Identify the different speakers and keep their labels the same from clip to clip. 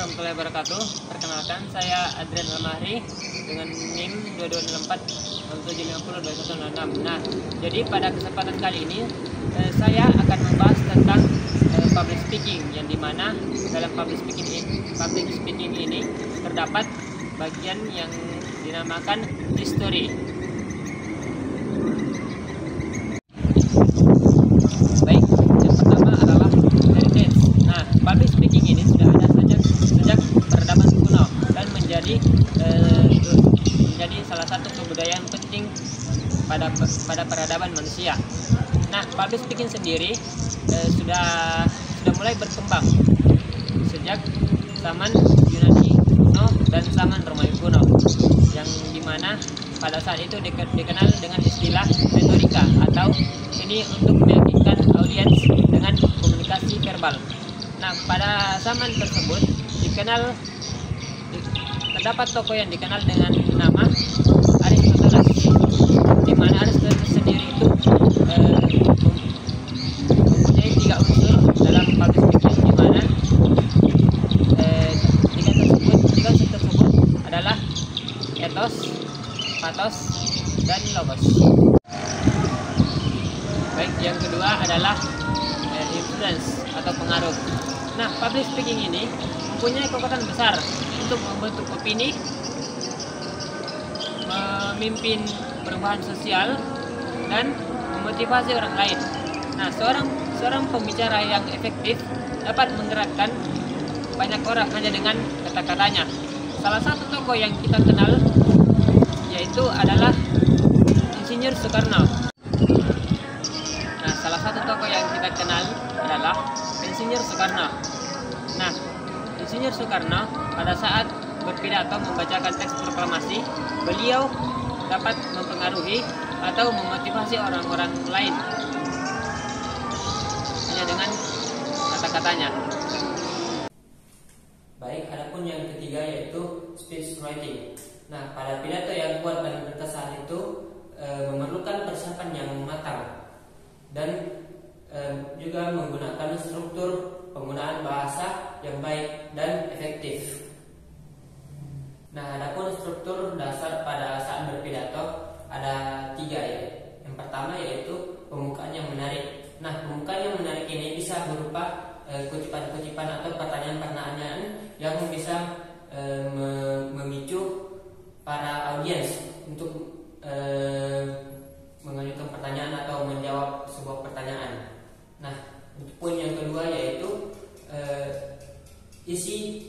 Speaker 1: warahmatullahi wabarakatuh. Perkenalkan, saya Adrian Almahri dengan NIM 2264 6750 2166. Nah, jadi pada kesempatan kali ini saya akan membahas tentang public speaking, yang dimana dalam public speaking ini terdapat bagian yang dinamakan history. Baik, yang pertama adalah heritage. Nah, public speaking ini sudah ada sejak peradaban kuno dan menjadi salah satu kebudayaan penting pada peradaban manusia. Nah, public speaking sendiri sudah mulai berkembang sejak zaman Yunani kuno dan zaman Romawi kuno, yang dimana pada saat itu dikenal dengan istilah retorika atau seni untuk meyakinkan audiens dengan komunikasi verbal. Nah, pada zaman tersebut terdapat tokoh yang dikenal dengan nama Aristoteles, di mana Aristoteles sendiri itu mempunyai 3 unsur dalam public speaking, di mana tiga unsur tersebut adalah ethos, pathos, dan logos. Baik, yang kedua adalah influence atau pengaruh. Nah, public speaking ini mempunyai kekuatan besar untuk membentuk opini, memimpin perubahan sosial, dan memotivasi orang lain. Nah, seorang pembicara yang efektif dapat menggerakkan banyak orang hanya dengan kata-katanya. Salah satu tokoh yang kita kenal yaitu adalah Insinyur Soekarno. Nah, salah satu tokoh yang kita kenal adalah Insinyur Soekarno. Nah, Insinyur Soekarno pada saat berpidato membacakan teks proklamasi, beliau dapat mempengaruhi atau memotivasi orang-orang lain hanya dengan kata-katanya. Baik, adapun yang ketiga yaitu speech writing. Nah, pada pidato yang kuat dan berkesan itu memerlukan persiapan yang matang dan juga menggunakan struktur penggunaan bahasa yang baik dan efektif. Nah, adapun struktur dasar pada saat berpidato ada 3 ya. Yang pertama yaitu pembukaan yang menarik. Nah, pembukaan yang menarik ini bisa berupa kutipan-kutipan atau pertanyaan-pertanyaan yang bisa memicu para audiens untuk mengajukan pertanyaan atau menjawab sebuah pertanyaan. Nah, poin yang kedua yaitu isi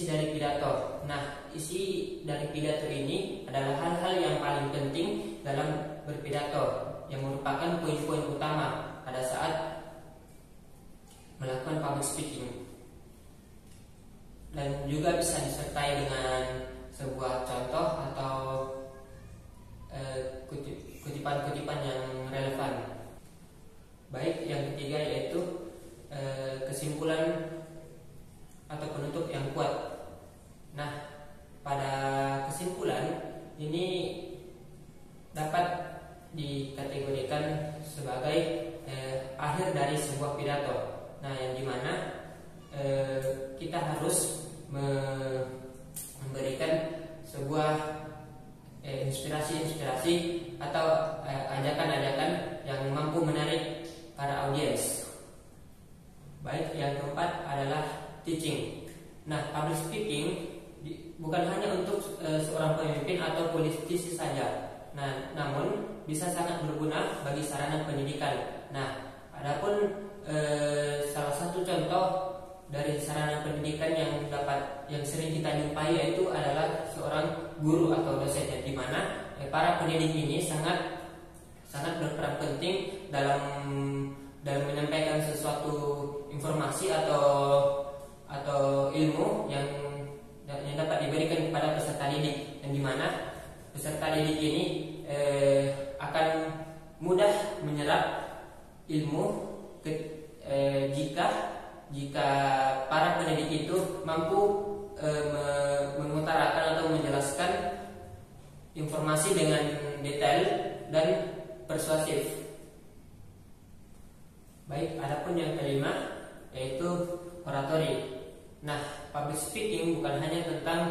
Speaker 1: dari pidato. Nah, isi dari pidato ini adalah hal-hal yang paling penting dalam berpidato, yang merupakan poin-poin utama pada saat melakukan public speaking, dan juga bisa disertai dengan sebuah contoh atau kutipan-kutipan yang relevan. Baik, yang ketiga yaitu kesimpulan atau penutup yang kuat. Nah, pada kesimpulan ini dapat dikategorikan sebagai akhir dari sebuah pidato. Nah, yang dimana kita harus memberikan sebuah inspirasi atau ajakan-ajakan yang mampu menarik para audiens. Baik, yang keempat adalah teaching. Nah, public speaking bukan hanya untuk seorang pemimpin atau politisi saja. Nah, namun bisa sangat berguna bagi sarana pendidikan. Nah, adapun salah satu contoh dari sarana pendidikan yang sering kita jumpai yaitu adalah seorang guru atau dosen, di mana para pendidik ini sangat berperan penting dalam menyampaikan sesuatu informasi atau ilmu yang dapat diberikan kepada peserta didik, yang dimana peserta didik ini akan mudah menyerap ilmu jika para pendidik itu mampu mengutarakan atau menjelaskan informasi dengan detail dan persuasif. Baik, adapun yang kelima yaitu oratory. Nah, public speaking bukan hanya tentang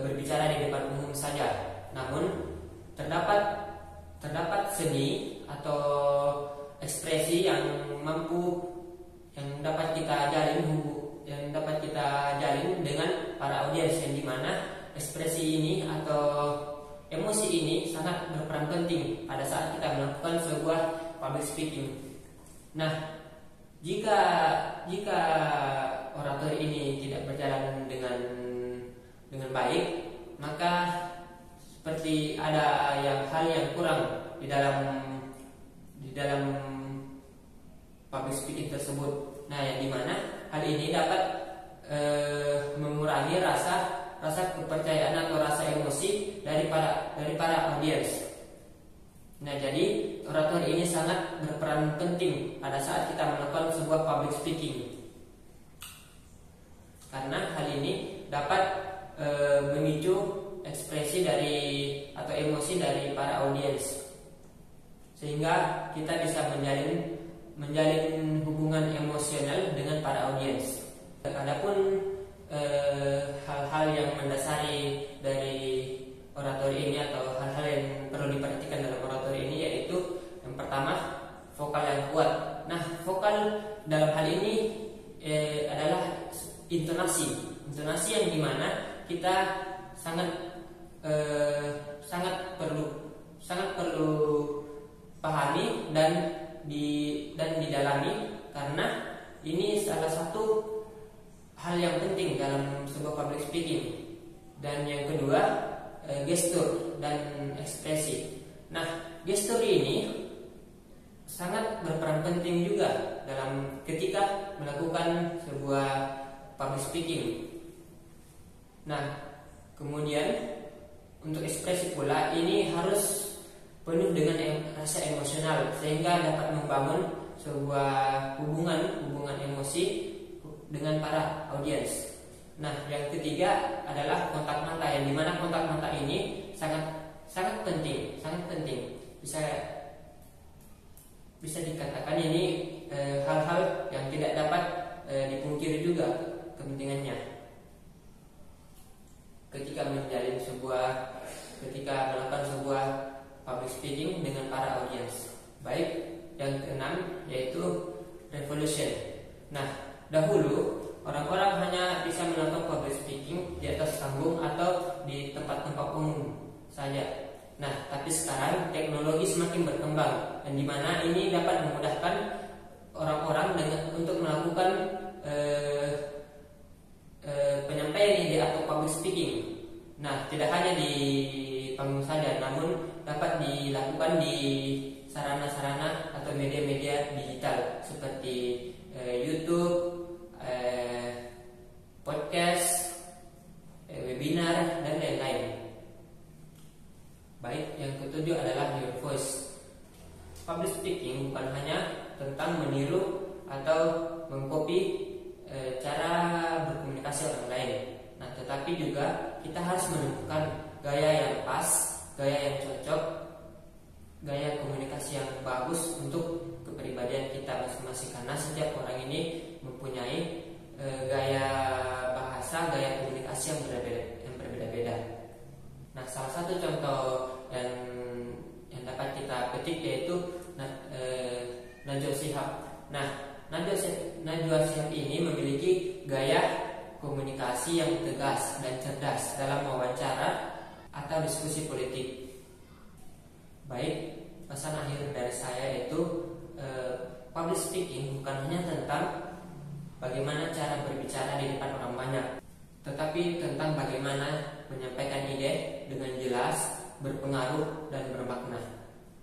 Speaker 1: berbicara di depan umum saja, namun terdapat seni atau ekspresi yang dapat kita jalin dengan para audiens, yang dimana ekspresi ini atau emosi ini sangat berperan penting pada saat kita melakukan sebuah public speaking. Nah, jika oratori ini tidak berjalan dengan baik, maka seperti ada hal yang kurang di dalam public speaking tersebut. Nah, yang dimana hal ini dapat mengurangi rasa kepercayaan atau rasa emosi dari para audiens. Nah, jadi oratori ini sangat berperan penting pada saat kita melakukan sebuah public speaking, karena hal ini dapat memicu ekspresi atau emosi dari para audiens, sehingga kita bisa menjalin hubungan emosional dengan para audiens. Adapun hal-hal yang mendasari dari oratori ini atau hal-hal yang perlu diperhatikan dalam oratori ini, yaitu yang pertama, vokal yang kuat. Nah, vokal dalam hal ini adalah intonasi yang dimana kita sangat perlu pahami dan didalami, karena ini salah satu hal yang penting dalam sebuah public speaking. Dan yang kedua, gestur dan ekspresi. Nah, gestur ini sangat berperan penting juga dalam ketika melakukan sebuah public speaking. Nah, kemudian untuk ekspresi pula ini harus penuh dengan rasa emosional, sehingga dapat membangun sebuah hubungan emosi dengan para audiens. Nah, yang ketiga adalah kontak mata, yang dimana kontak mata ini sangat penting. Bisa dikatakan ini hal-hal yang tidak dapat dipungkiri juga pentingannya ketika melakukan sebuah public speaking dengan para audiens. Baik, yang keenam yaitu revolution. Nah, dahulu orang-orang hanya bisa melakukan public speaking di atas panggung atau di tempat-tempat umum saja. Nah, tapi sekarang teknologi semakin berkembang, dan di mana ini dapat memudahkan orang-orang untuk melakukan penyampaian ide atau public speaking. Nah, tidak hanya di panggung saja, namun dapat dilakukan di sarana-sarana atau media-media digital seperti YouTube, podcast, webinar, dan lain-lain. Baik, yang ketujuh adalah your voice. Public speaking bukan hanya tentang meniru atau mengcopy cara berkomunikasi orang lain. Nah, tetapi juga kita harus menemukan gaya yang pas, gaya yang cocok, gaya komunikasi yang bagus untuk kepribadian kita masing-masing, karena setiap orang ini mempunyai gaya bahasa, gaya komunikasi yang berbeda-beda. Nah, salah satu contoh yang dapat kita petik yaitu Najwa Shihab. Nah, Najwa Shihab ini memiliki gaya komunikasi yang tegas dan cerdas dalam wawancara atau diskusi politik. Baik, pesan akhir dari saya yaitu public speaking bukan hanya tentang bagaimana cara berbicara di depan orang banyak, tetapi tentang bagaimana menyampaikan ide dengan jelas, berpengaruh, dan bermakna.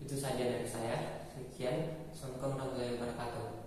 Speaker 1: Itu saja dari saya. Sekian. Assalamualaikum warahmatullahi wabarakatuh.